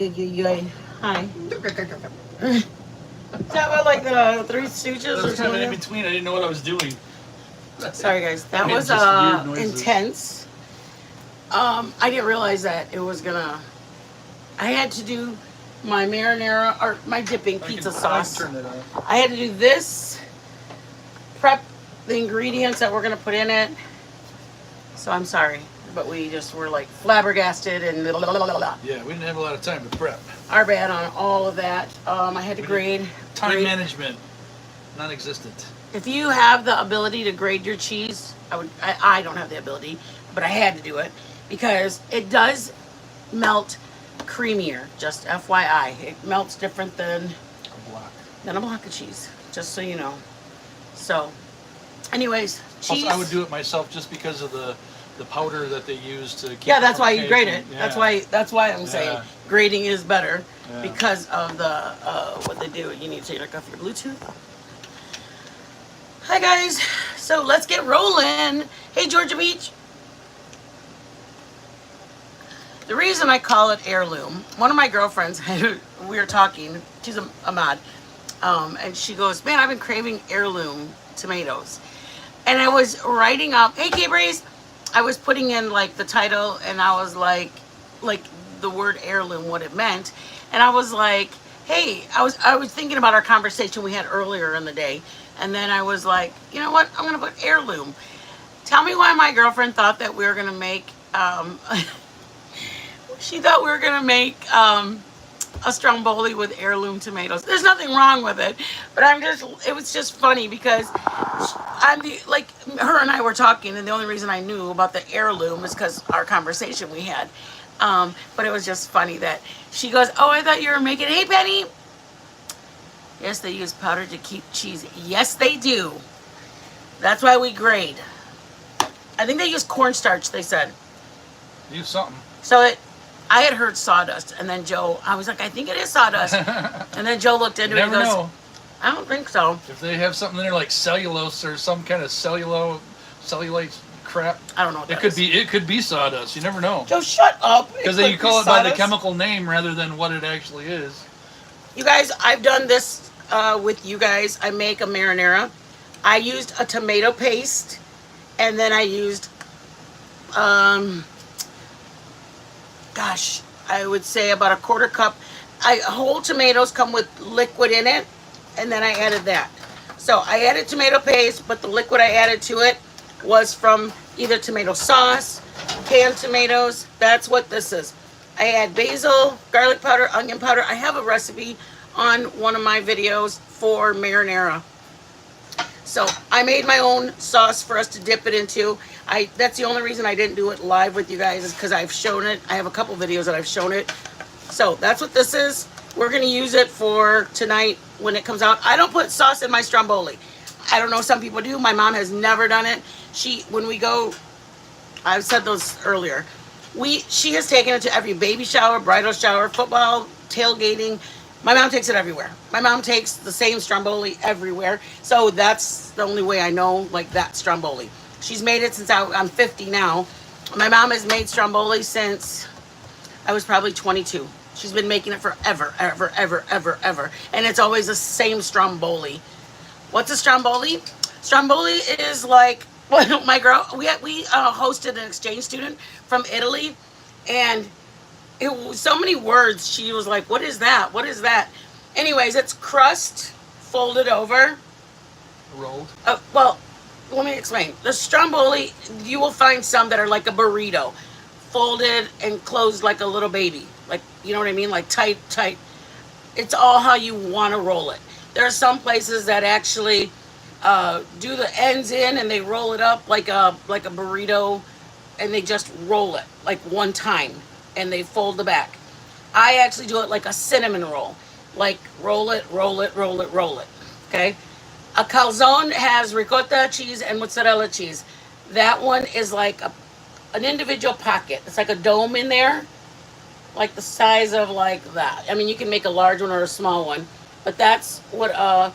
Hi. Is that about like the Three Stooges That or was kind of in something? between. I didn't know what I was doing. Sorry guys, that Made was just weird noises. intense. I didn't realize that it was gonna. I had to do my marinara or my dipping pizza I can sauce. turn that on. I had to do this, prep the ingredients that we're gonna put in it. So I'm sorry, but we just were like flabbergasted and blah, blah, blah, blah, blah. Yeah, we didn't have a lot of time to prep. Our bad on all of that. I had to grade. Time management, non-existent. If you have the ability to grade your cheese, I would. I don't have the ability, but I had to do it because it does melt creamier. Just FYI, it melts different A block. than a block of cheese. Just so you know. So, anyways, cheese. Also, I would do it myself just because of the powder that they use to keep Yeah, it that's from why you grade caking. it. Yeah. That's why I'm saying Yeah. grading is better Yeah. because of the what they do. You need to take off your Bluetooth. Hi guys, so let's get rolling. Hey Georgia Beach. The reason I call it heirloom, one of my girlfriends, we were talking. She's a mod, and she goes, "Man, I've been craving heirloom tomatoes." And I was writing up, "Hey K-Brace," I was putting in like the title, and I was like the word heirloom, what it meant, and I was like, "Hey," I was thinking about our conversation we had earlier in the day, and then I was like, "You know what? I'm gonna put heirloom." Tell me why my girlfriend thought that we were gonna make. She thought we were gonna make a stromboli with heirloom tomatoes. There's nothing wrong with it, but it was just funny because like her and I were talking, and the only reason I knew about the heirloom is because our conversation we had. But it was just funny that she goes, "Oh, I thought you were making, hey Penny." Yes, they use powder to keep cheese. Yes, they do. That's why we grade. I think they use cornstarch, they said. Use something. So I had heard sawdust, and then I was like, "I think it is sawdust." And then Joe looked into it and Never goes, know. "I don't think so." If they have something in there like cellulose or some kind of cellulite crap, I don't know what it that could is. be. It could be sawdust. You never know. Joe, shut up. Because could you be call it by the sawdust. chemical name rather than what it actually is. You guys, I've done this with you guys. I make a marinara. I used a tomato paste, and then I used, gosh, I would say about a quarter cup. Whole tomatoes come with liquid in it, and then I added that. So I added tomato paste, but the liquid I added to it was from either tomato sauce, canned tomatoes. That's what this is. I add basil, garlic powder, onion powder. I have a recipe on one of my videos for marinara. So I made my own sauce for us to dip it into. That's the only reason I didn't do it live with you guys is because I've shown it. I have a couple videos that I've shown it. So that's what this is. We're going to use it for tonight when it comes out. I don't put sauce in my stromboli. I don't know, some people do. My mom has never done it. When we go, I've said those earlier. She has taken it to every baby shower, bridal shower, football, tailgating. My mom takes it everywhere. My mom takes the same stromboli everywhere. So that's the only way I know, like, that stromboli. She's made it since I'm 50 now. My mom has made stromboli since I was probably 22. She's been making it forever, ever, ever, ever, ever. And it's always the same stromboli. What's a stromboli? Stromboli is like, well, my girl, we hosted an exchange student from Italy, and it was so many words. She was like, "What is that? What is that?" Anyways, it's crust folded over. Rolled. Well, let me explain. The stromboli, you will find some that are like a burrito, folded and closed like a little baby. Like, you know what I mean? Like tight, tight. It's all how you want to roll it. There are some places that actually do the ends in and they roll it up like a burrito, and they just roll it like one time and they fold the back. I actually do it like a cinnamon roll. Like roll it, roll it, roll it, roll it. Okay? A calzone has ricotta cheese and mozzarella cheese. That one is like an individual pocket. It's like a dome in there, like the size of like that. I mean, you can make a large one or a small one, but that's what a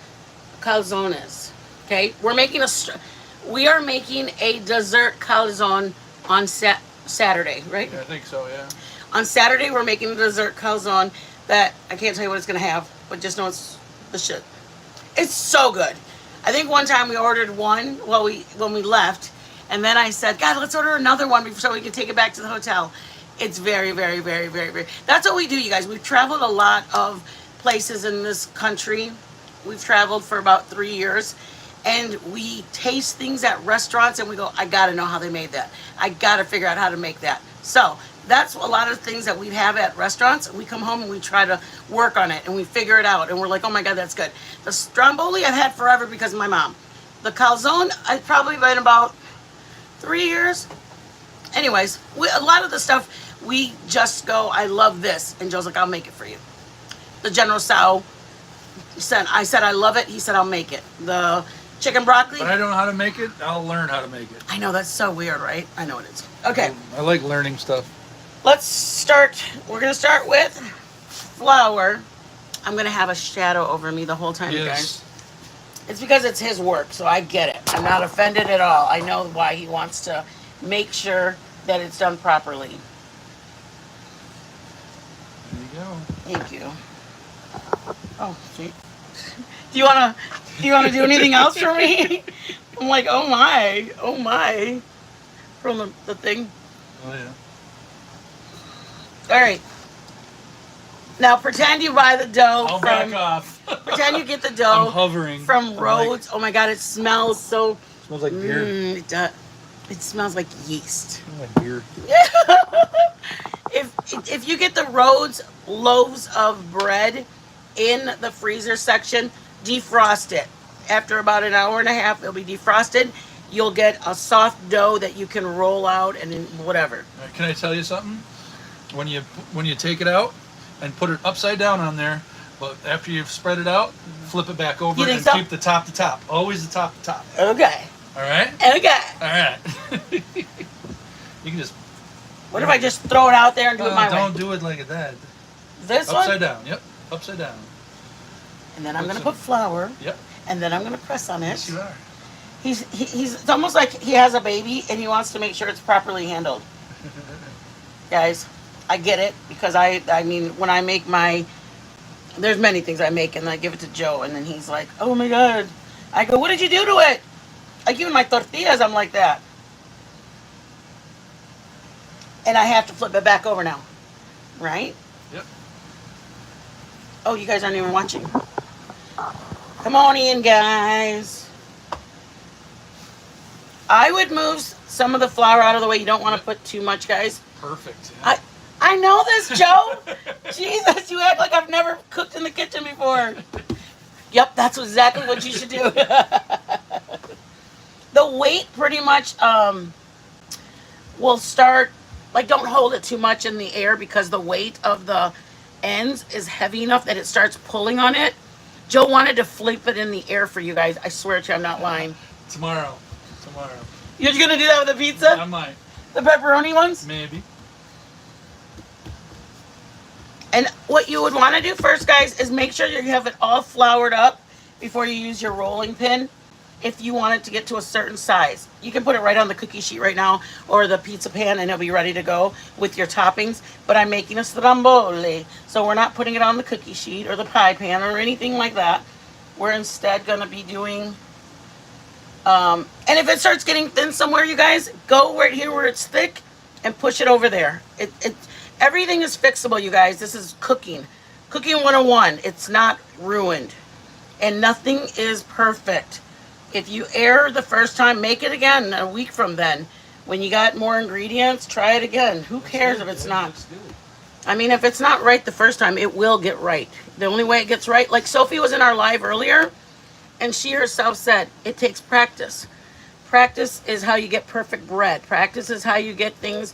calzone is. Okay? We are making a dessert calzone on Saturday, right? Yeah, I think so, yeah. On Saturday, we're making a dessert calzone that I can't tell you what it's gonna have, but just know it's the shit. It's so good. I think one time we ordered one when we left, and then I said, God, let's order another one so we can take it back to the hotel. It's very, very, very, very, very. That's what we do, you guys. We've traveled a lot of places in this country. We've traveled for about 3 years, and we taste things at restaurants, and we go, I gotta know how they made that. I gotta figure out how to make that. So that's a lot of things that we have at restaurants. We come home and we try to work on it, and we figure it out, and we're like, oh my God, that's good. The Stromboli I've had forever because of my mom. The calzone, I've probably been about 3 years. Anyways, a lot of the stuff, we just go, I love this. And Joe's like, I'll make it for you. The General Tso said, I said, I love it. He said, I'll make it. The chicken broccoli. But I don't know how to make it. I'll learn how to make it. I know, that's so weird, right? I know it is. Okay. I like learning stuff. Let's start. We're going to start with flour. I'm going to have a shadow over me the whole time, you guys. It's because it's his work, so I get it. I'm not offended at all. I know why he wants to make sure that it's done properly. There you go. Thank you. Oh, see. Do you wanna do anything else for me? I'm like, oh my, from the thing. Oh yeah. All right. Now pretend you buy the dough I'll from. back off. Pretend you get the dough I'm hovering from Rhodes. Like, oh my God, it smells so. smells like beer. It does. It smells like yeast. Smells like beer. If you get the Rhodes loaves of bread in the freezer section, defrost it. After about an hour and a half, it'll be defrosted. You'll get a soft dough that you can roll out and whatever. Can I tell you something? When you take it out and put it upside down on there, but after you've spread it out, flip it back over and keep the top to top. Always the top to top. Okay. All right? Okay. All right. You can just... What if I just throw it out there and do it my way? Don't do it like that. This one? Upside down. Yep. Upside down. And then I'm going to put flour. Yep. And then I'm going to press on it. Yes, you are. He's it's almost like he has a baby and he wants to make sure it's properly handled. Guys, I get it because I mean, when I make there's many things I make and I give it to Joe and then he's like, oh my God. I go, what did you do to it? Like even my tortillas, I'm like that. And I have to flip it back over now. Right? Yep. Oh, you guys aren't even watching. Come on in, guys. I would move some of the flour out of the way. You don't want to put too much, guys. Perfect. Yeah. I know this, Joe. Jesus, you act like I've never cooked in the kitchen before. Yep, that's exactly what you should do. The weight pretty much will start, like don't hold it too much in the air because the weight of the ends is heavy enough that it starts pulling on it. Joe wanted to flip it in the air for you guys. I swear to you, I'm not lying. Tomorrow. You're going to do that with the pizza? I might. The pepperoni ones? Maybe. And what you would want to do first, guys, is make sure you have it all floured up before you use your rolling pin. If you want it to get to a certain size, you can put it right on the cookie sheet right now or the pizza pan and it'll be ready to go with your toppings. But I'm making a stromboli, so we're not putting it on the cookie sheet or the pie pan or anything like that. We're instead going to be doing, and if it starts getting thin somewhere, you guys, go right here where it's thick and push it over there. Everything is fixable, you guys. This is cooking. Cooking 101. It's not ruined. And nothing is perfect. If you err the first time, make it again a week from then. When you got more ingredients, try it again. Who cares if it's not? I mean, if it's not right the first time, it will get right. The only way it gets right, like Sophie was in our live earlier, and she herself said, it takes practice. Practice is how you get perfect bread. Practice is how you get things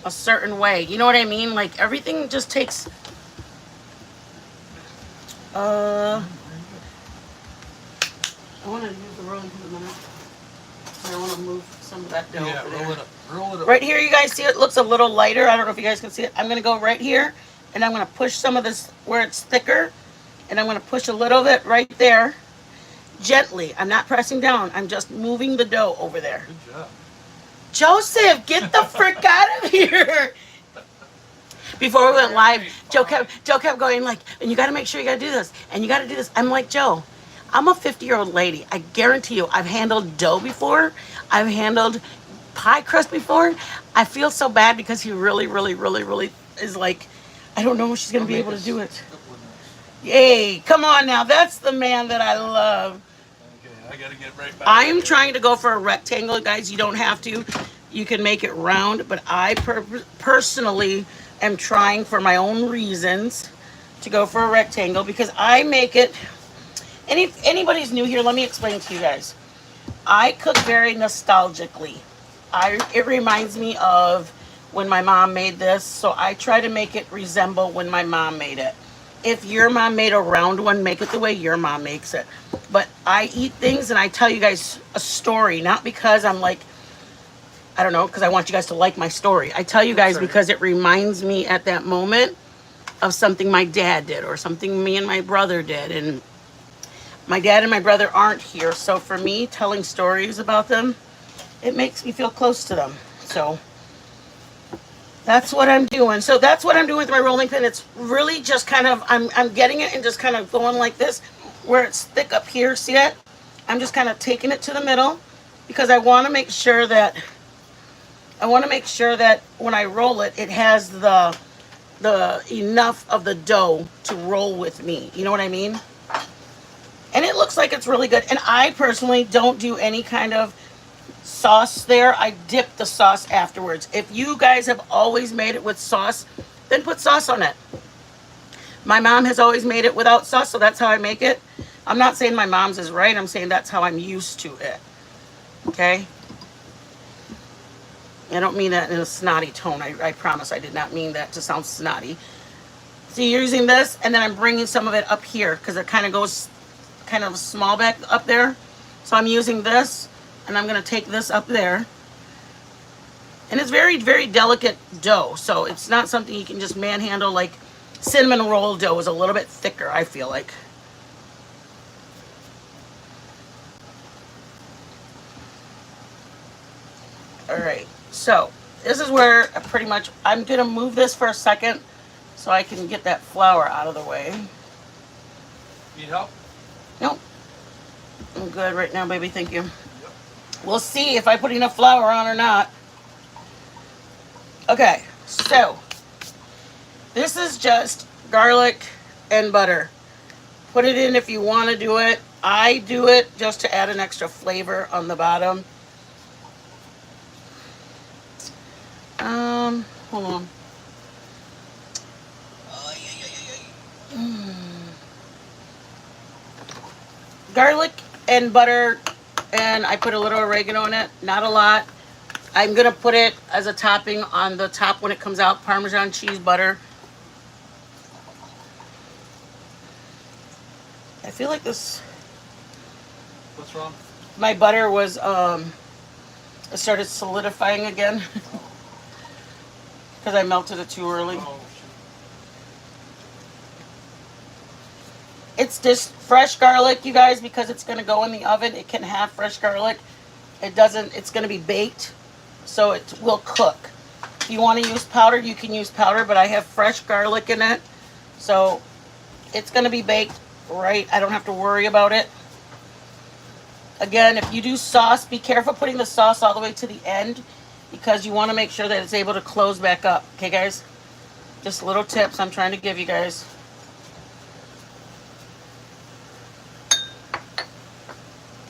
a certain way. You know what I mean? Like, everything just takes... I want to use the rolling pin a minute. I want to move some of that dough over there. Roll it up. Roll it up. Right here, you guys see it looks a little lighter. I don't know if you guys can see it. I'm going to go right here, and I'm going to push some of this where it's thicker, and I'm going to push a little of it right there, gently. I'm not pressing down. I'm just moving the dough over there. Good job. Joseph, get the frick out of here. before we went live, Joe kept going like, and you got to make sure you got to do this, and you got to do this. I'm like, Joe, I'm a 50-year-old lady. I guarantee you, I've handled dough before. I've handled pie crust before. I feel so bad because he really, really, really, really is like, I don't know if she's gonna be able to do it. Yay! Come on now, that's the man that I love. Okay, I gotta get right back. I am trying to go for a rectangle, guys. You don't have to. You can make it round, but I personally am trying for my own reasons to go for a rectangle because I make it. And if anybody's new here, let me explain to you guys. I cook very nostalgically. It reminds me of when my mom made this, so I try to make it resemble when my mom made it. If your mom made a round one, make it the way your mom makes it. But I eat things and I tell you guys a story, not because I'm like, I don't know, because I want you guys to like my story. I tell you guys because it reminds me at that moment of something my dad did or something me and my brother did. And my dad and my brother aren't here, so for me, telling stories about them, it makes me feel close to them. So that's what I'm doing. So that's what I'm doing with my rolling pin. It's really just kind of, I'm getting it and just kind of going like this, where it's thick up here. See it? I'm just kind of taking it to the middle because I want to make sure that when I roll it, it has the enough of the dough to roll with me. You know what I mean? And it looks like it's really good. And I personally don't do any kind of sauce there. I dip the sauce afterwards. If you guys have always made it with sauce, then put sauce on it. My mom has always made it without sauce, so that's how I make it. I'm not saying my mom's is right. I'm saying that's how I'm used to it. Okay? I don't mean that in a snotty tone. I promise I did not mean that to sound snotty. So you're using this, and then I'm bringing some of it up here because it kind of goes kind of small back up there. So I'm using this, and I'm going to take this up there. And it's very, very delicate dough, so it's not something you can just manhandle. Like cinnamon roll dough is a little bit thicker, I feel like. All right, so this is where pretty much I'm going to move this for a second so I can get that flour out of the way. Need help? Nope. I'm good right now, baby. Thank you. Yep. We'll see if I put enough flour on or not. Okay, so this is just garlic and butter. Put it in if you want to do it. I do it just to add an extra flavor on the bottom. Hold on. Garlic and butter, and I put a little oregano in it, not a lot. I'm gonna put it as a topping on the top when it comes out, Parmesan cheese butter. I feel like this. What's wrong? My butter was it started solidifying again because I melted it too early. Oh, It's just fresh garlic, you guys, because it's going to go in the oven. It can have fresh garlic. It doesn't, it's going to be baked, so it will cook. If you want to use powder, you can use powder, but I have fresh garlic in it, so it's going to be baked right. I don't have to worry about it. Again, if you do sauce, be careful putting the sauce all the way to the end because you want to make sure that it's able to close back up. Okay, guys? Just little tips I'm trying to give you guys.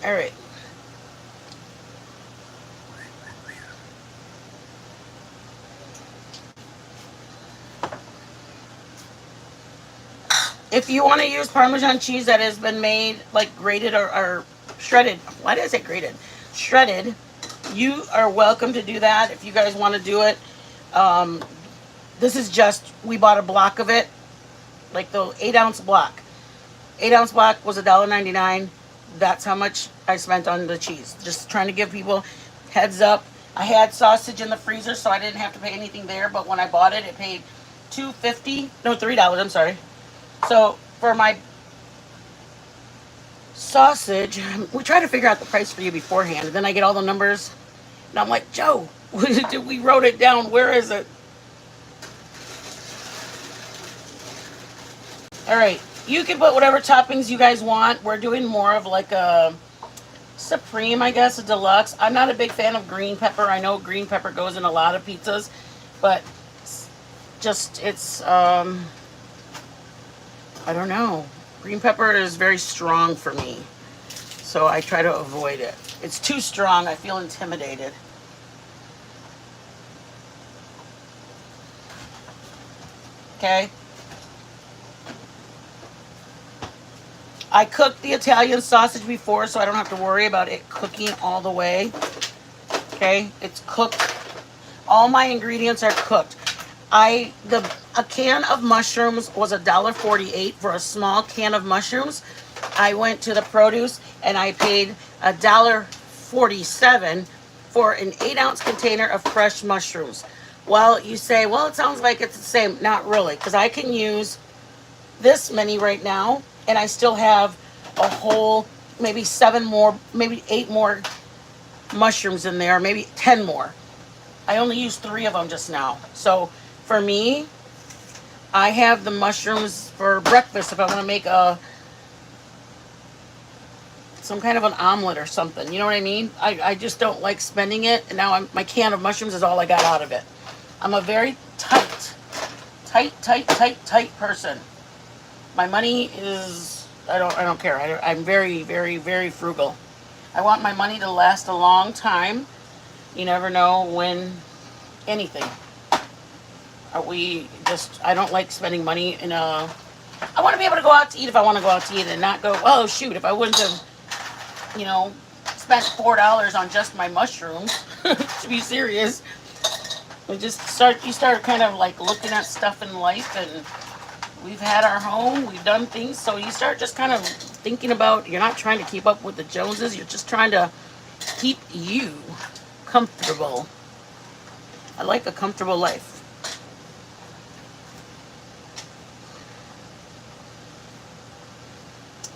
All right. If you want to use Parmesan cheese that has been made like grated or shredded, why did I say grated? Shredded, you are welcome to do that if you guys want to do it. This is just, we bought a block of it, like the 8-ounce block. 8-ounce block was $1.99. That's how much I spent on the cheese. Just trying to give people heads up. I had sausage in the freezer, so I didn't have to pay anything there. But when I bought it, it paid $2.50. No, $3. I'm sorry. So for my sausage, we try to figure out the price for you beforehand. And then I get all the numbers, and I'm like, Joe, we wrote it down. Where is it? All right. You can put whatever toppings you guys want. We're doing more of like a supreme, I guess, a deluxe. I'm not a big fan of green pepper. I know green pepper goes in a lot of pizzas, but it's I don't know. Green pepper is very strong for me, so I try to avoid it. It's too strong. I feel intimidated. Okay. I cooked the Italian sausage before, so I don't have to worry about it cooking all the way. Okay, it's cooked. All my ingredients are cooked. A can of mushrooms was $1.48 for a small can of mushrooms. I went to the produce and I paid $1.47 for an 8-ounce container of fresh mushrooms. Well, you say, well, it sounds like it's the same. Not really, because I can use this many right now, and I still have a whole, maybe 7 more, maybe 8 more mushrooms in there, maybe 10 more. I only used 3 of them just now. So for me, I have the mushrooms for breakfast if I want to make some kind of an omelet or something. You know what I mean? I just don't like spending it, and now my can of mushrooms is all I got out of it. I'm a very tight person. My money is, I don't care. I'm very, very, very frugal. I want my money to last a long time. You never know when anything. I don't like spending money in I want to be able to go out to eat if I want to go out to eat and not go, oh shoot, if I wouldn't have, spent $4 on just my mushrooms, to be serious. You start kind of like looking at stuff in life, and we've had our home, we've done things, so you start just kind of thinking about, you're not trying to keep up with the Joneses, you're just trying to keep you comfortable. I like a comfortable life.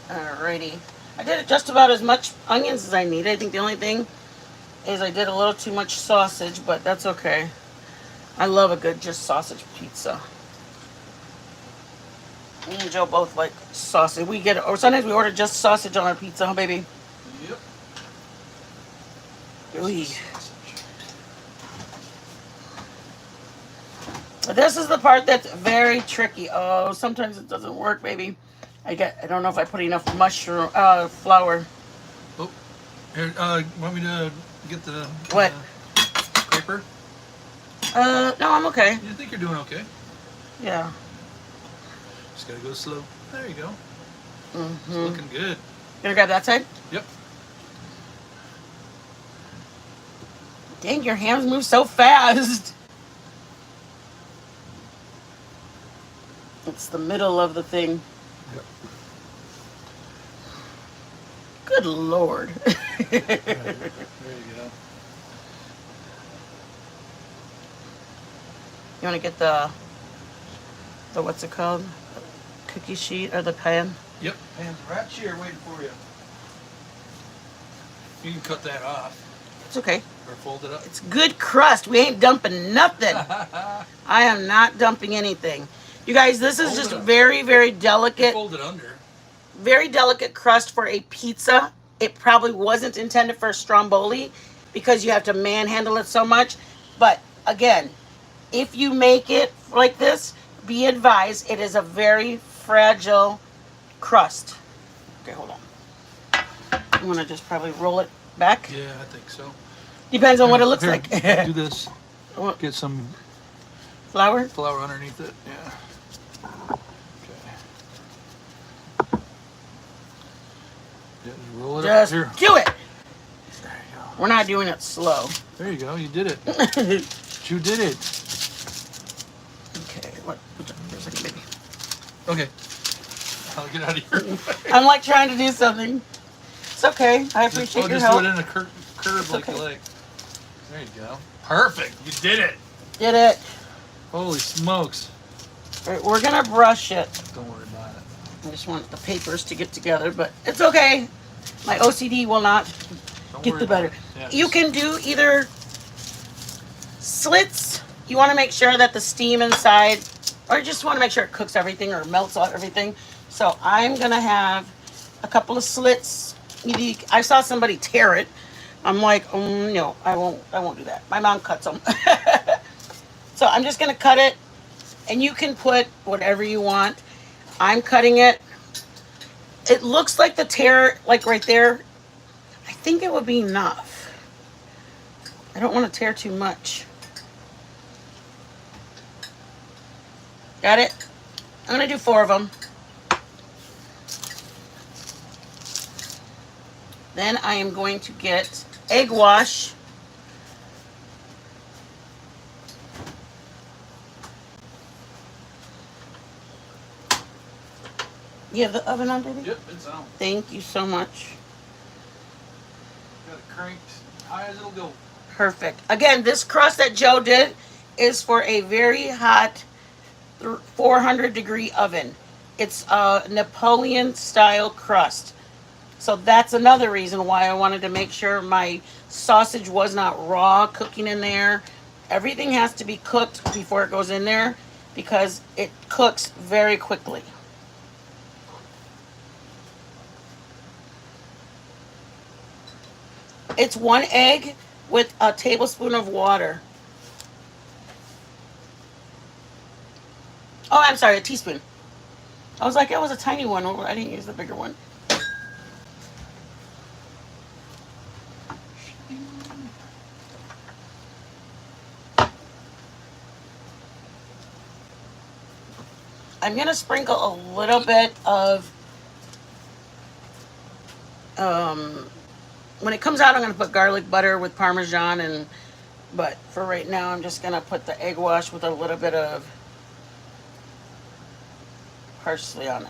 Alrighty. I did just about as much onions as I need. I think the only thing is I did a little too much sausage, but that's okay. I love a good just sausage pizza. Me and Joe both like sausage. Or sometimes we order just sausage on our pizza, huh, baby? Yep. Ooh. But this is the part that's very tricky. Oh, sometimes it doesn't work, baby. I don't know if I put enough flour. Oh, here, want me to get the what? Paper? No, I'm okay. You think you're doing okay? Yeah. Just gotta go slow. There you go. Mm-hmm. It's looking good. Gonna grab that side? Yep. Dang, your hands move so fast. It's the middle of the thing. Yep. Good Lord. There you go. You want to get the what's it called? The cookie sheet or the pan? Yep. Pan's right here waiting for you. You can cut that off. It's okay. Or fold it up. It's good crust. We ain't dumping nothing. I am not dumping anything. You guys, this is just very, very delicate. Fold it under. Very delicate crust for a pizza. It probably wasn't intended for a Stromboli because you have to manhandle it so much. But again, if you make it like this, be advised it is a very fragile crust. Okay, hold on. I'm gonna just probably roll it back. Yeah, I think so. Depends on what it looks like. Do this. Get some flour underneath it. Yeah. Yeah, just roll it just up here. Do it. There you go. We're not doing it slow. There you go. You did it. You did it. Okay. What? There's a baby. Okay. I'll get out of here. I'm like trying to do something. It's okay. I appreciate your help. Just do it in a curve like you like. There you go. Perfect. You did it. Did it. Holy smokes. All right, we're gonna brush it. Don't worry about it. I just want the papers to get together, but it's okay. My OCD will not get the better. Yeah, you can do either slits. You want to make sure that the steam inside or I just want to make sure it cooks everything or melts out everything. So I'm gonna have a couple of slits. I saw somebody tear it. I'm like, no, I won't. I won't do that. My mom cuts them. So I'm just gonna cut it, and you can put whatever you want. I'm cutting it. It looks like the tear, like right there. I think it would be enough. I don't want to tear too much. Got it? I'm gonna do 4 of them. Then I am going to get egg wash. You have the oven on, baby? Yep, it's on. Thank you so much. Got it cranked high as it'll go. Perfect. Again, this crust that Joe did is for a very hot 400-degree oven. It's a Napoleon style crust. So that's another reason why I wanted to make sure my sausage was not raw cooking in there. Everything has to be cooked before it goes in there because it cooks very quickly. It's 1 egg with a tablespoon of water. Oh, I'm sorry, a teaspoon. I was like, it was a tiny one. I didn't use the bigger one. I'm going to sprinkle a little bit of, when it comes out, I'm going to put garlic butter with Parmesan, but for right now, I'm just going to put the egg wash with a little bit of parsley on it.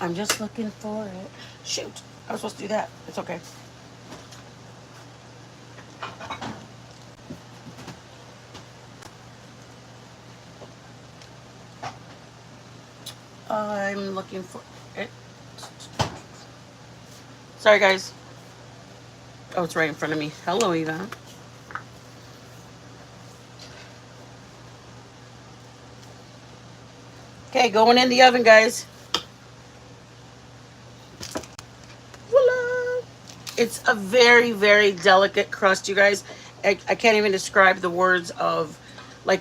I'm just looking for it. Shoot, I was supposed to do that. It's okay. I'm looking for it. Sorry, guys. Oh, it's right in front of me. Hello, Eva. Okay, going in the oven, guys. Voila! It's a very, very delicate crust, you guys. I can't even describe the words of, like,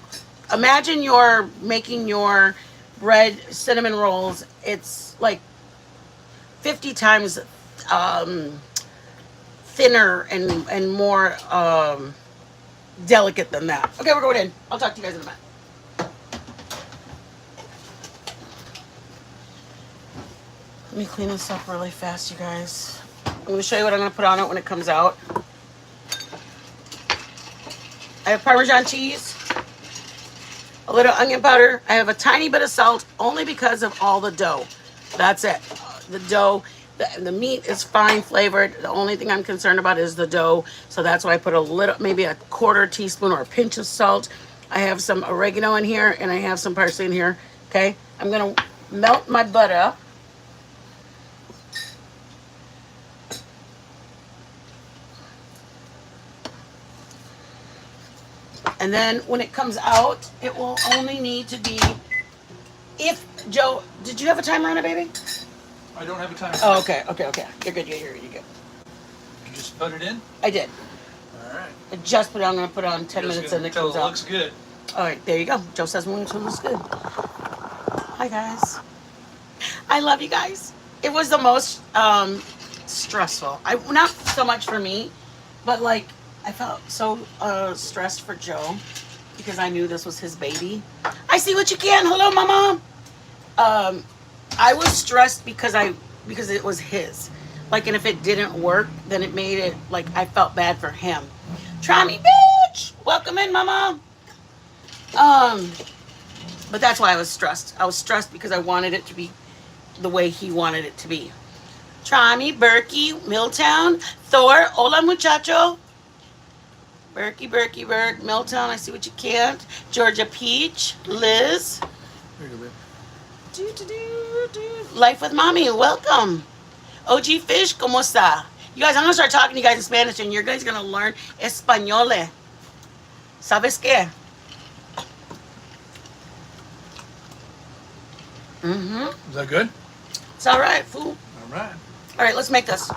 imagine you're making your bread cinnamon rolls. It's like 50 times thinner and more delicate than that. Okay, we're going in. I'll talk to you guys in a minute. Let me clean this up really fast, you guys. I'm going to show you what I'm going to put on it when it comes out. I have Parmesan cheese, a little onion powder. I have a tiny bit of salt, only because of all the dough. That's it. The dough, the meat is fine flavored. The only thing I'm concerned about is the dough. So that's why I put a little, maybe a 1/4 teaspoon or a pinch of salt. I have some oregano in here, and I have some parsley in here. Okay, I'm going to melt my butter. And then when it comes out, it will only need to be, Joe, did you have a timer on it, baby? I don't have a timer. Oh, okay. You're good. You're good. You just put it in? I did. All right. I just put it on. I'm going to put it on 10 minutes and it comes out. It looks good. All right, there you go. Joe says when it looks good. Hi, guys. I love you guys. It was the most stressful. Not so much for me, but like, I felt so stressed for Joe because I knew this was his baby. I see what you can. Hello, Mama. I was stressed because it was his. Like, and if it didn't work, then it made it like I felt bad for him. Try me, bitch. Welcome in, Mama. But that's why I was stressed. I was stressed because I wanted it to be the way he wanted it to be. Try me, Berkey, Milltown, Thor, hola muchacho. Berkey, Milltown, I see what you can't. Georgia Peach, Liz. There you go, babe. Life with Mommy, welcome. OG Fish, ¿cómo está? You guys, I'm going to start talking to you guys in Spanish, and you guys going to learn Españole. ¿Sabes qué? Is that good? It's all right, fool. All right. All right, let's make this.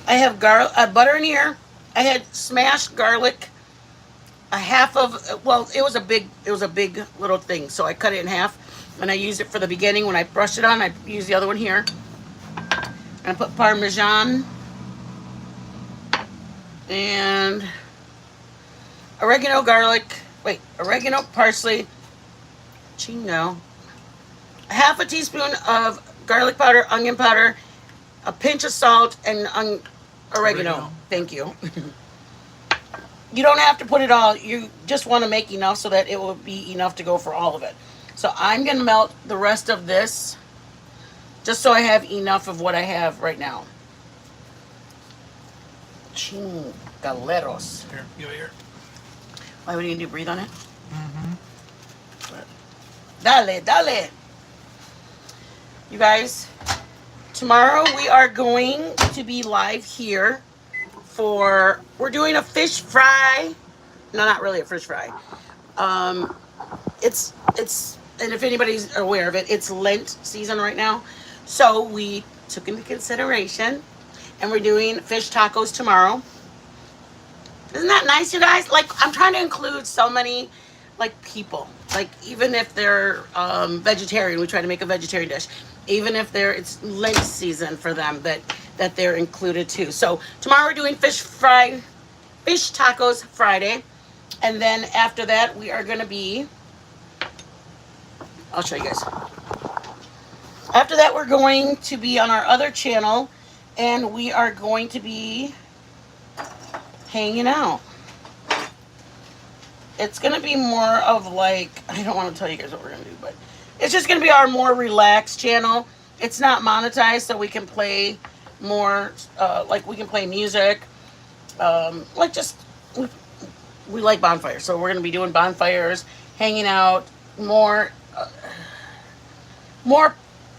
I have butter in here. I had smashed garlic. A half of, well, it was a big little thing, so I cut it in half, and I used it for the beginning. When I brushed it on, I used the other one here. And I put Parmesan and oregano, oregano, parsley, chingo, half a teaspoon of garlic powder, onion powder, a pinch of salt, and oregano. Thank you. You don't have to put it all. You just want to make enough so that it will be enough to go for all of it. So I'm going to melt the rest of this just so I have enough of what I have right now. Chingaleros. Here, give it here. Why would you do? Breathe on it? Dale, dale. You guys, tomorrow we are going to be live here for, we're doing a fish fry. No, not really a fish fry. It's, and if anybody's aware of it, it's Lent season right now. So we took into consideration, and we're doing fish tacos tomorrow. Isn't that nice, you guys? Like, I'm trying to include so many, like, people. Like, even if they're vegetarian, we try to make a vegetarian dish. Even if it's Lent season for them, that they're included too. So tomorrow we're doing fish tacos Friday. And then after that, we are going to be, I'll show you guys. After that, we're going to be on our other channel, and we are going to be hanging out. It's going to be more of like, I don't want to tell you guys what we're going to do, but it's just going to be our more relaxed channel. It's not monetized, so we can play more, like we can play music. Like just, we like bonfires, so we're going to be doing bonfires, hanging out, more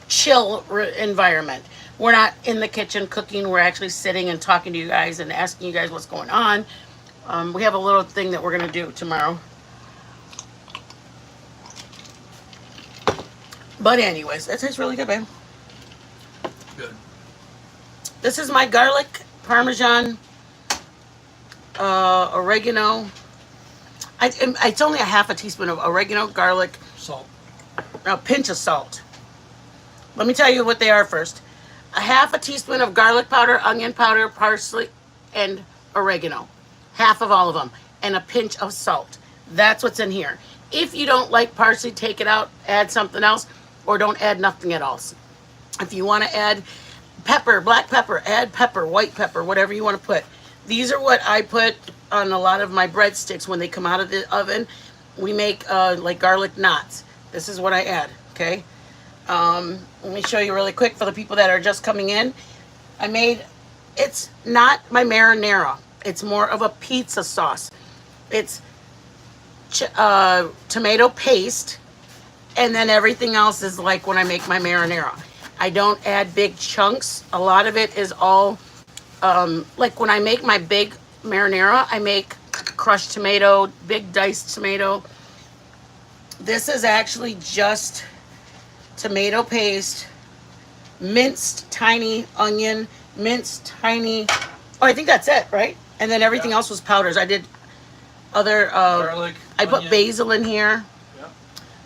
chill environment. We're not in the kitchen cooking. We're actually sitting and talking to you guys and asking you guys what's going on. We have a little thing that we're going to do tomorrow. But anyways, that tastes really good, babe. Good. This is my garlic, Parmesan, oregano. It's only a half a teaspoon of oregano, garlic, Salt. a pinch of salt. Let me tell you what they are first. A half a teaspoon of garlic powder, onion powder, parsley, and oregano. Half of all of them. And a pinch of salt. That's what's in here. If you don't like parsley, take it out, add something else, or don't add nothing at all. If you want to add pepper, black pepper, add pepper, white pepper, whatever you want to put. These are what I put on a lot of my breadsticks when they come out of the oven. We make like garlic knots. This is what I add, okay? Let me show you really quick for the people that are just coming in. It's not my marinara. It's more of a pizza sauce. It's tomato paste, and then everything else is like when I make my marinara. I don't add big chunks. A lot of it is all, like when I make my big marinara, I make crushed tomato, big diced tomato. This is actually just tomato paste, minced tiny onion, minced tiny, I think that's it, right? And then everything else was powders. I did other, Garlic, I put onion. basil in here. Yeah.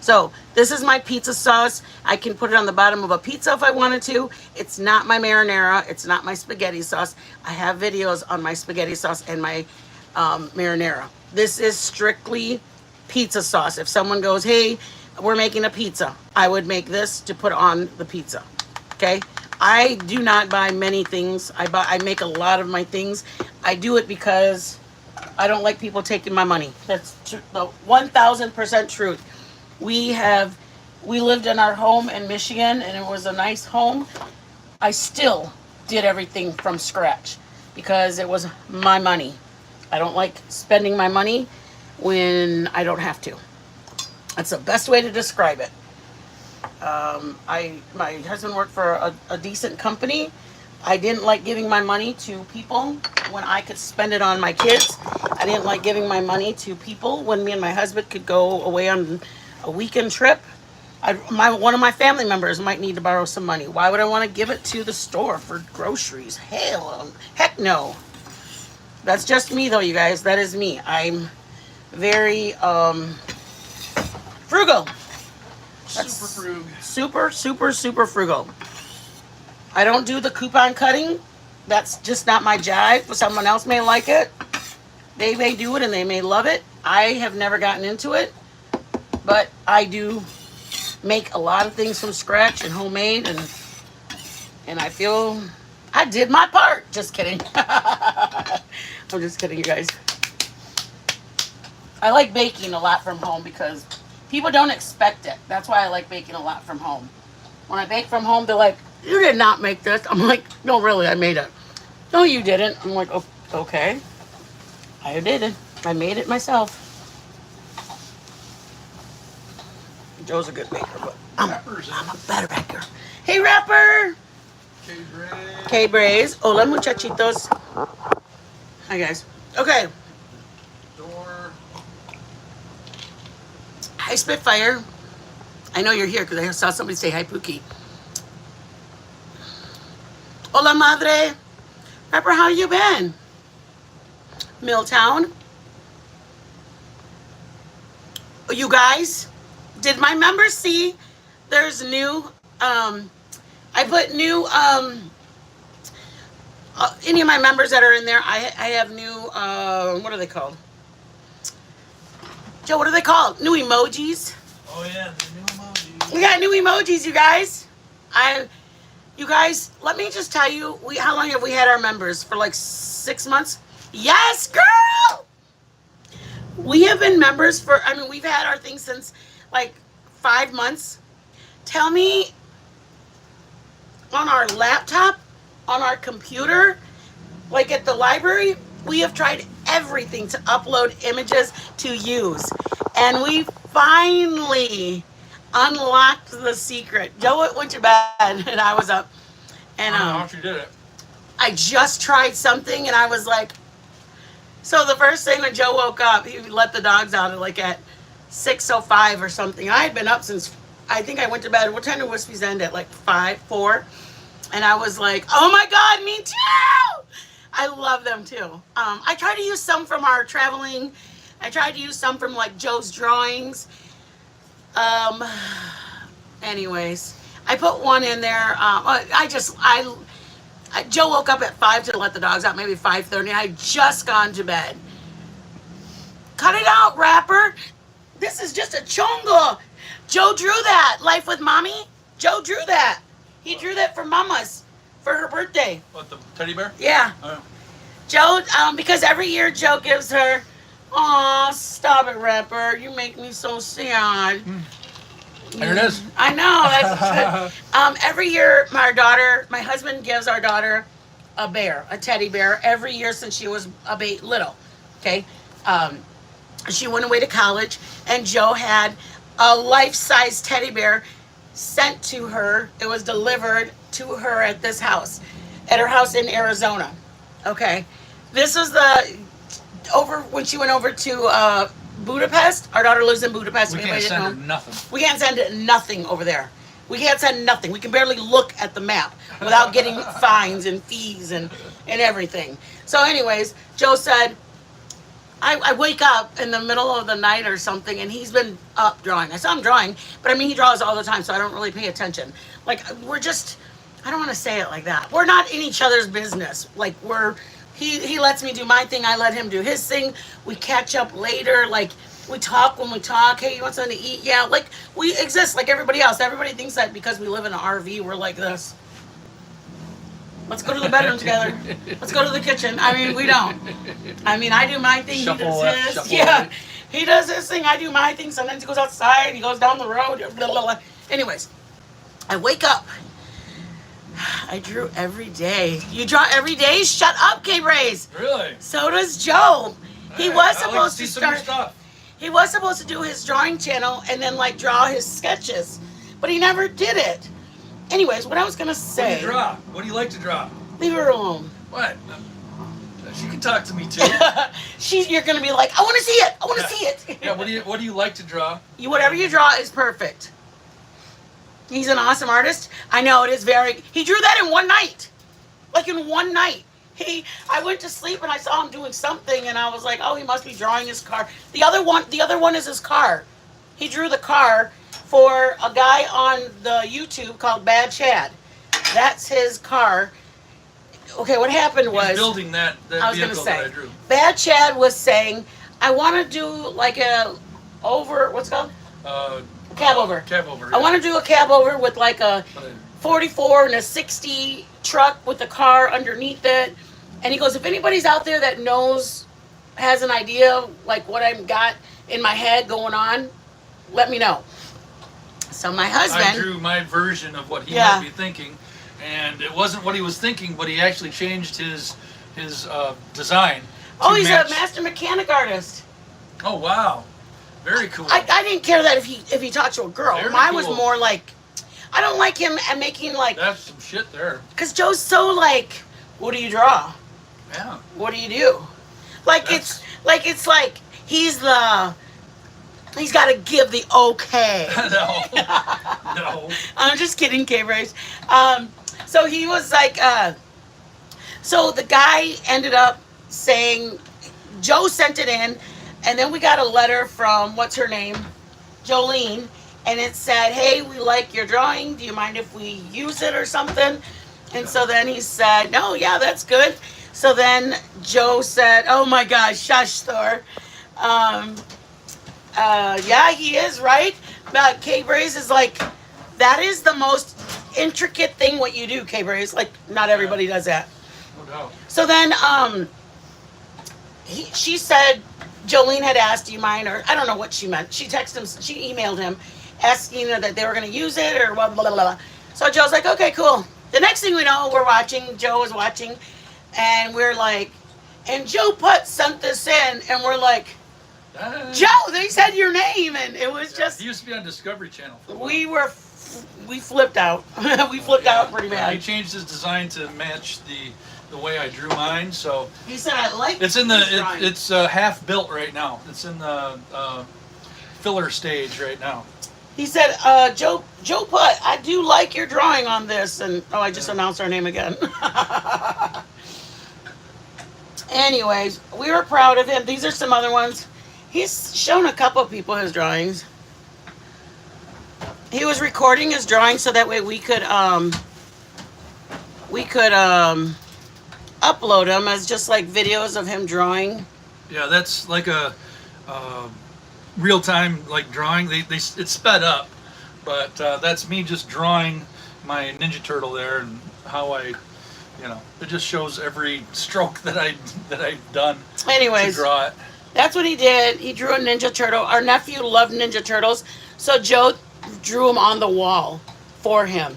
So this is my pizza sauce. I can put it on the bottom of a pizza if I wanted to. It's not my marinara. It's not my spaghetti sauce. I have videos on my spaghetti sauce and my marinara. This is strictly pizza sauce. If someone goes, hey, we're making a pizza, I would make this to put on the pizza. Okay? I do not buy many things. I make a lot of my things. I do it because I don't like people taking my money. That's the 1000% truth. We lived in our home in Michigan, and it was a nice home. I still did everything from scratch because it was my money. I don't like spending my money when I don't have to. That's the best way to describe it. My husband worked for a decent company. I didn't like giving my money to people when I could spend it on my kids. I didn't like giving my money to people when me and my husband could go away on a weekend trip. One of my family members might need to borrow some money. Why would I want to give it to the store for groceries? Hell, heck no. That's just me, though, you guys. That is me. I'm very frugal. Super frug. Super frugal. I don't do the coupon cutting. That's just not my jive. Someone else may like it. They may do it and they may love it. I have never gotten into it, but I do make a lot of things from scratch and homemade, and I feel I did my part. Just kidding. I'm just kidding, you guys. I like baking a lot from home because people don't expect it. That's why I like baking a lot from home. When I bake from home, they're like, "You did not make this." I'm like, "No, really, I made it." "No, you didn't." I'm like, "Oh, okay. I did it. I made it myself." Joe's a good baker, but I'm a better baker. Hey, Rapper! K Braze. Hola, muchachitos. Hi, guys. Okay. Door. Hi, Spitfire. I know you're here because I saw somebody say hi, Pookie. Hola, madre. Rapper, how you been? Milltown. You guys, did my members see there's new, I put new, any of my members that are in there, I have new, what are they called? Joe, what are they called? New emojis. Oh yeah, the new emojis. We got new emojis, you guys. You guys, let me just tell you, how long have we had our members? For like 6 months? Yes, girl! We have been members for, we've had our thing since like 5 months. Tell me, on our laptop, on our computer, like at the library, we have tried everything to upload images to use. And we finally unlocked the secret. Joe went to bed and I was up. And how she did it. I just tried something and I was like, so the first thing when Joe woke up, he let the dogs out at 6:05 or something. I had been up since, I think I went to bed. What time did Wispy's end at? Like 5, 4? And I was like, oh my God, me too! I love them too. I tried to use some from our traveling. I tried to use some from like Joe's drawings. Anyways, I put one in there. Joe woke up at 5 to let the dogs out, maybe 5:30. I just gone to bed. Cut it out, Rapper. This is just a chongo. Joe drew that. Life with Mommy. Joe drew that. He drew that for Mama's for her birthday. What, the teddy bear? Yeah. Oh. Joe, because every year Joe gives her, aw, stop it, Rapper. You make me so sad. There it is. I know. That's every year, my husband gives our daughter a teddy bear, every year since she was little. Okay. She went away to college, and Joe had a life-size teddy bear sent to her. It was delivered to her at her house in Arizona. Okay. This was when she went over to Budapest. Our daughter lives in Budapest. We can't send her nothing. We can't send nothing over there. We can't send nothing. We can barely look at the map without getting fines and fees and everything. So anyways, Joe said, I wake up in the middle of the night or something, and he's been up drawing. I saw him drawing, but he draws all the time, so I don't really pay attention. Like, I don't want to say it like that. We're not in each other's business. Like, he lets me do my thing, I let him do his thing. We catch up later, like, we talk when we talk. Hey, you want something to eat? Yeah, like, we exist like everybody else. Everybody thinks that because we live in an RV, we're like this. Let's go to the bedroom together. Let's go to the kitchen. We don't. I do my thing. Shuffle he does his. Yeah. Right. He does his thing. I do my thing. Sometimes he goes outside. He goes down the road. Blah, blah, blah. Anyways, I wake up. I drew every day. You draw every day? Shut up, K-Braze. Really? So does Joe. He was I'd supposed like to see some of your start. stuff. He was supposed to do his drawing channel and then like draw his sketches, but he never did it. Anyways, what I was gonna What do you say. draw? What do you like to draw? Leave her alone. What? She can talk to me too. You're gonna be like, I want to see it. I want to see it. Yeah. What do you like to draw? Whatever you draw is perfect. He's an awesome artist. I know it is very. He drew that in one night, like in one night. I went to sleep and I saw him doing something, and I was like, oh, he must be drawing his car. The other one is his car. He drew the car for a guy on the YouTube called Bad Chad. That's his car. Okay, what happened was He's building that I was vehicle gonna that I say drew. Bad Chad was saying, I want to do like what's it called? Cab over. Cab over. I want to do a cab over with like a 44 and a 60 truck with a car underneath it. And he goes, if anybody's out there that has an idea like what I've got in my head going on, let me know. So my husband, I drew my version of what he might be thinking, and it wasn't what he was thinking, but he actually changed his design. Oh, he's a master mechanic artist. Oh wow, very cool. I didn't care that if he talked to a girl. Very Mine cool. was more like, I don't like him making like. That's some shit there. Cause Joe's so like, what do you draw? Yeah. What do you do? Like it's like he's got to give the okay. No. I'm just kidding, K-Brace. So he was like, so the guy ended up saying, Joe sent it in, and then we got a letter from, what's her name? Jolene, and it said, hey, we like your drawing. Do you mind if we use it or something? And so then he said, no, yeah, that's good. So then Joe said, oh my gosh, shush, Thor. Yeah, he is, right? But K-Brace is like, that is the most intricate thing what you do, K-Brace. Like, not everybody does that. No doubt. So then she said, Jolene had asked, do you mind? Or I don't know what she meant. She texted him, she emailed him asking that they were going to use it or blah, blah, blah, blah. So Joe's like, okay, cool. The next thing we know, we're watching, Joe is watching, and we're like, and Joe Putt sent this in, and we're like, Joe, they said your name, and it was just. He used to be on Discovery Channel. We flipped out. We flipped out pretty bad. He changed his design to match the way I drew mine, so. He said, I like it's in it's half built right now. It's in the filler stage right now. He said, Joe Putt, I do like your drawing on this, and I just announced our name again. Anyways, we were proud of him. These are some other ones. He's shown a couple of people his drawings. He was recording his drawings so that way we could upload them as just like videos of him drawing. Yeah, that's like a real time like drawing. It's sped up, but that's me just drawing my Ninja Turtle there and how I. It just shows every stroke that I've done. Anyways, to draw it. That's what he did. He drew a Ninja Turtle. Our nephew loved Ninja Turtles, so Joe drew them on the wall for him.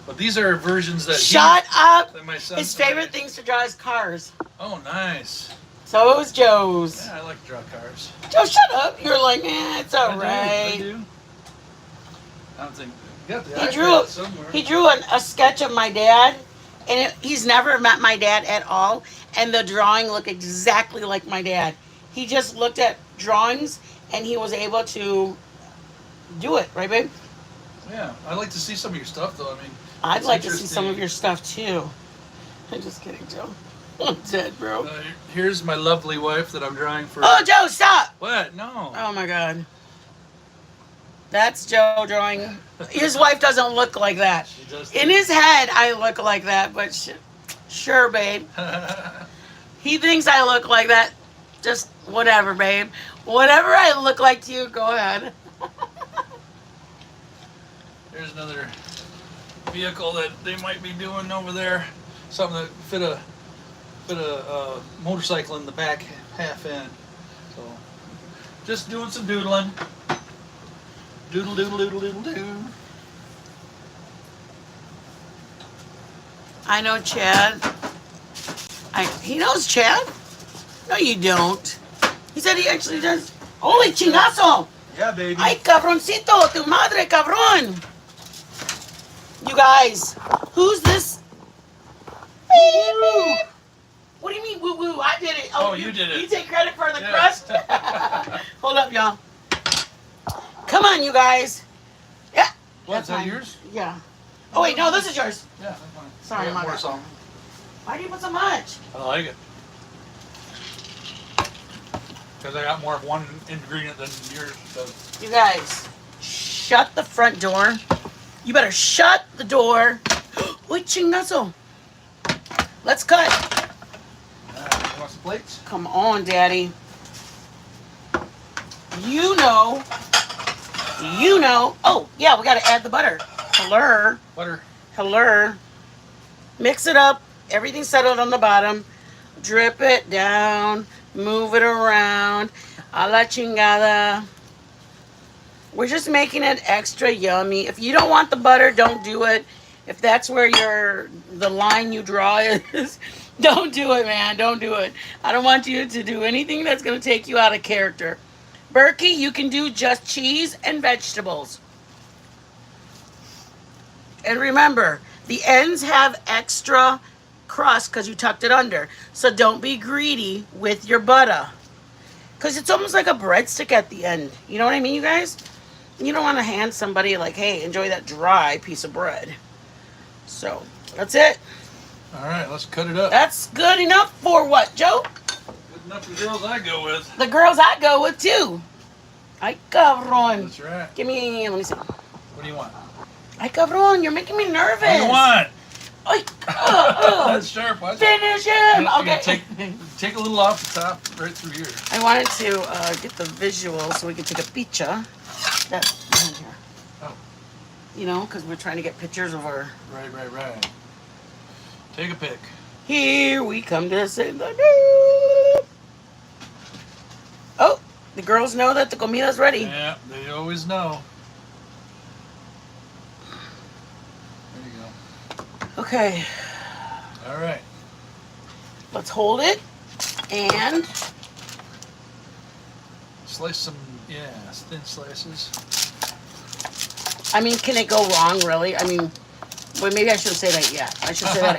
But these are versions that Shut up! That my son His favorite things to draw is cars. Oh, nice. So it was Joe's. Yeah, I like to draw cars. Joe, shut up! You're like, it's all right. I do. I don't think. He drew a sketch of my dad, and he's never met my dad at all, and the drawing looked exactly like my dad. He just looked at drawings, and he was able to do it, right, babe? Yeah, I'd like to see some of your stuff, though. I mean, I'd like to see some of your stuff, too. I'm just kidding, Joe. I'm dead, bro. Here's my lovely wife that I'm drawing for. Oh, Joe, stop! What? No. Oh, my God. That's Joe drawing. His wife doesn't look like that. She does. In his head, I look like that, but sure, babe. He thinks I look like that. Just whatever, babe. Whatever I look like to you, go ahead. There's another vehicle that they might be doing over there. Something that fit a motorcycle in the back half end. So, just doing some doodling. Doodle doodle doodle doodle doo. I know Chad. He knows Chad? No, you don't. said he actually does. Holy chingazo! Yeah, baby. Ay, cabroncito, tu madre, cabron. You guys, who's this? Beep, beep. What do you mean, woo woo? I did it. Oh, you did it. You take credit for the Yes. crust? Hold up, y'all. Come on, you guys. Yeah. What, is that mine. yours? Yeah. Oh, wait, no, this is yours. Yeah, that's fine. Sorry, I got my more bad. salt. Why do you put so much? I like it. Because I got more of one ingredient than yours does. You guys, shut the front door. You better shut the door. Uy, chingazo. Let's cut. You want some plates? Come on, Daddy. You know. Oh, yeah, we got to add the butter. Hello. Butter. Hello. Mix it up. Everything settled on the bottom. Drip it down. Move it around. A la chingada. We're just making it extra yummy. If you don't want the butter, don't do it. If that's where the line you draw is, don't do it, man. Don't do it. I don't want you to do anything that's going to take you out of character. Berkey, you can do just cheese and vegetables. And remember, the ends have extra crust because you tucked it under. So don't be greedy with your butter. Because it's almost like a breadstick at the end. You know what I mean, you guys? You don't want to hand somebody like, hey, enjoy that dry piece of bread. So, that's it. All right, let's cut it up. That's good enough for what, Joe? Good enough for the girls I go with. The girls I go with, too. Ay, cabron. That's right. Give me, let me see. What do you want? Ay, cabron, you're making me nervous. What do you want? Ay, That's sharp. Watch it. finish him. You Okay. take a little off the top, right through here. I wanted to get the visual so we could take a picture. That's in here. Oh. You know, because we're trying to get pictures of our... Right. Take a pic. Here we come to say the... Oh, the girls know that the comida's ready. Yeah, they always know. There you go. Okay, All right. let's hold it and... Slice some, thin slices. I mean, can it go wrong, really? I mean, well, maybe I shouldn't say that yet. I should say that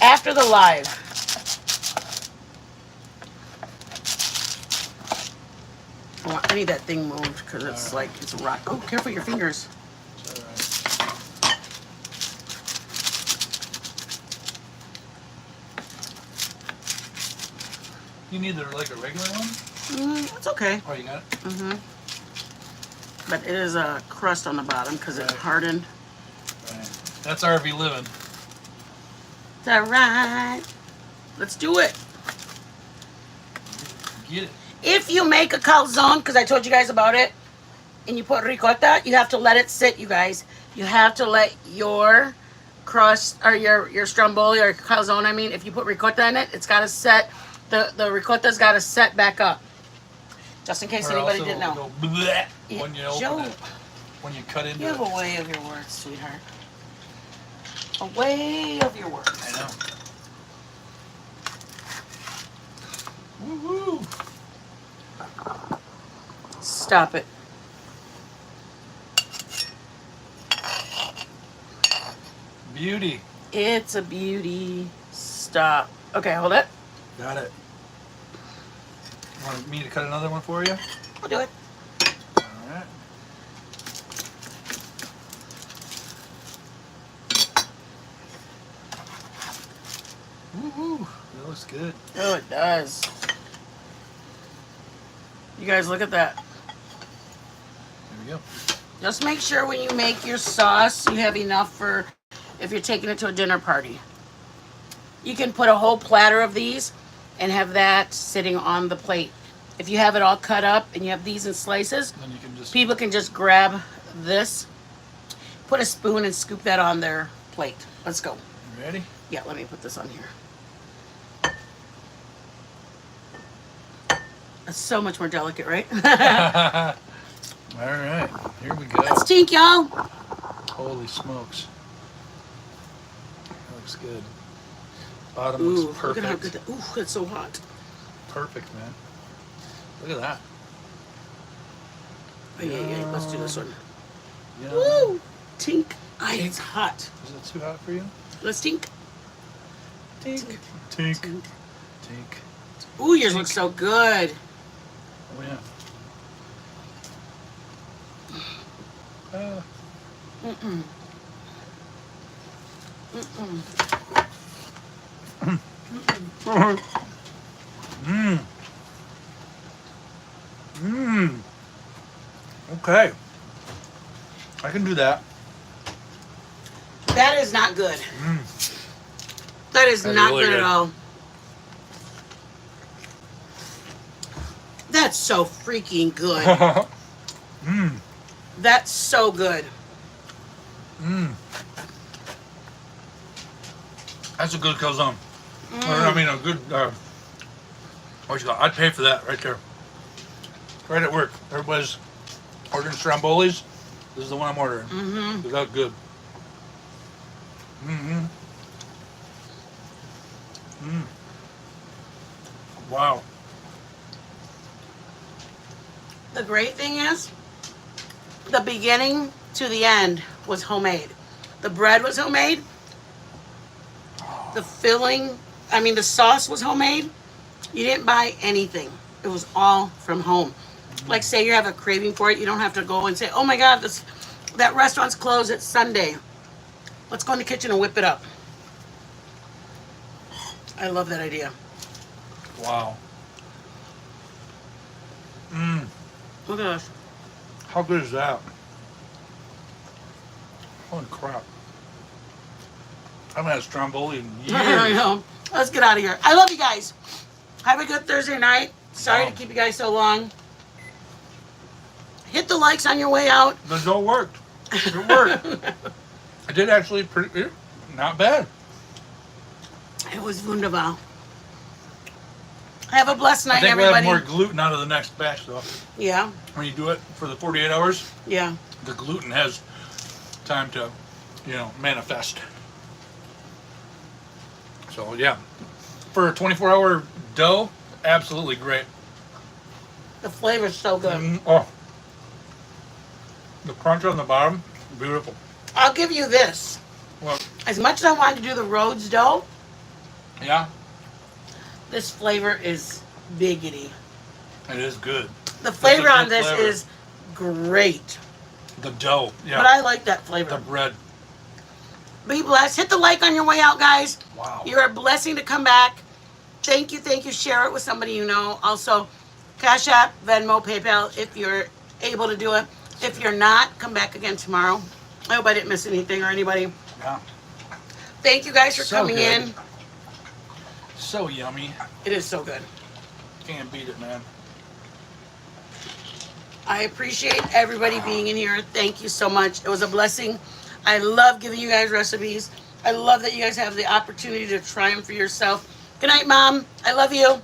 after the live. I need that thing moved because it's All right. like, it's rock. Oh, careful your fingers. It's all right. You need like a regular one? It's okay. Oh, you got it? Mm-hmm. But it is a crust on the bottom because it Right. hardened. Right. That's RV living. It's all right. Let's do it. Get it. If you make a calzone, because I told you guys about it, and you put ricotta, you have to let it sit, you guys. You have to let your crust, or your stromboli, or calzone, I mean, if you put ricotta in it, it's got to set, the ricotta's got to set back up. Just in case Or anybody else didn't it'll know. go bleh Yeah, when you open Joe, it. When you cut into you have it. a way of your words, sweetheart. A way of your words. I know. Woo-hoo. Stop it. Beauty. It's a beauty. Stop. Okay, hold it. Got it. Want me to cut another one for you? I'll do it. All right. Woo-hoo. That looks good. Oh, it does. You guys, look at that. There we go. Just make sure when you make your sauce, you have enough for if you're taking it to a dinner party. You can put a whole platter of these and have that sitting on the plate. If you have it all cut up and you have these in slices, Then you can just. people can just grab this, put a spoon and scoop that on their plate. Let's go. You ready? Yeah, let me put this on here. That's so much more delicate, right? All right. Here we go. Let's tink, y'all. Holy smokes. That looks good. Bottom Ooh, looks look at how perfect. good that. Ooh, it's so hot. Perfect, man. Look at that. Oh, yeah. Let's do this one. Yeah. Woo! Tink. Ay, Tink. it's hot. Is it too hot for you? Let's tink. Tink. Tink. Tink. Ooh, yours Tink. looks so good. Oh, yeah. Mm-mm. Mm-mm. Mmm. Mmm. Okay. I can do that. That is not good. Mmm. That is That's not really good at good. all. That's so freaking good. Mmm. That's so good. Mmm. That's a good calzone. Or, I mean, a good, what you call it? I'd pay for that right there. Right at work. Everybody's ordering Strombolis. This is the one I'm ordering. Mm-hmm. That's good. Mm-hmm. Mm. Wow. The great thing is, the beginning to the end was homemade. The bread was homemade. The filling, the sauce was homemade. You didn't buy anything. It was all from home. Like, say you have a craving for it, you don't have to go and say, oh my God, that restaurant's closed, it's Sunday. Let's go in the kitchen and whip it up. I love that idea. Wow. Mmm. Look at this. How good is that? Holy crap. I haven't had a Stromboli in I years. know. Let's get out of here. I love you guys. Have a good Thursday night. Sorry Wow. to keep you guys so long. Hit the likes on your way out. The dough worked. It worked. I did actually not bad. It was wunderbar. Have a blessed I night, think we'll have everybody. more gluten out of the next batch, though. Yeah, When you do it for the 48 hours, yeah. the gluten has time to, manifest. So, yeah. For a 24-hour dough, absolutely great. The flavor's so good. Oh. The crunch on the bottom, beautiful. I'll give you this. Well, As much as I wanted to do the Rhodes dough, yeah, this flavor is biggity. it is good. The flavor That's a on good this flavor. is great. The dough, yeah. But I like that The flavor. bread. Be blessed. Hit the like on your way out, guys. Wow. You're a blessing to come back. Thank you. Share it with somebody you know. Also, Cash App, Venmo, PayPal, if you're able to do it. If you're not, come back again tomorrow. I hope I didn't miss anything or anybody. Yeah. Thank you guys for So coming good. in. So yummy. It is so good. Can't beat it, man. I appreciate everybody being in here. Thank you so much. It was a blessing. I love giving you guys recipes. I love that you guys have the opportunity to try them for yourself. Good night, Mom. I love you.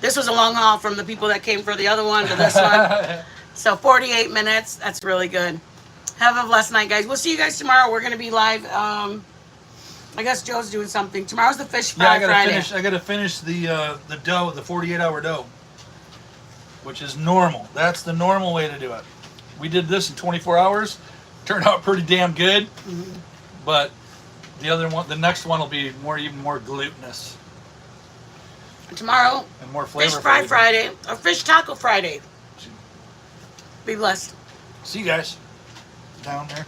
This was a long haul from the people that came for the other one to this one. So 48 minutes. That's really good. Have a blessed night, guys. We'll see you guys tomorrow. We're going to be live. I guess Joe's doing something. Tomorrow's the Fish Fry Friday. I gotta finish the dough, the 48-hour dough, which is normal. That's the normal way to do it. We did this in 24 hours. Turned out pretty damn good. Mm-hmm. But the next one will be even more glutinous Tomorrow, and more flavorful. Fish Fry even. Friday or Fish Taco Friday. Be blessed. See you guys down there.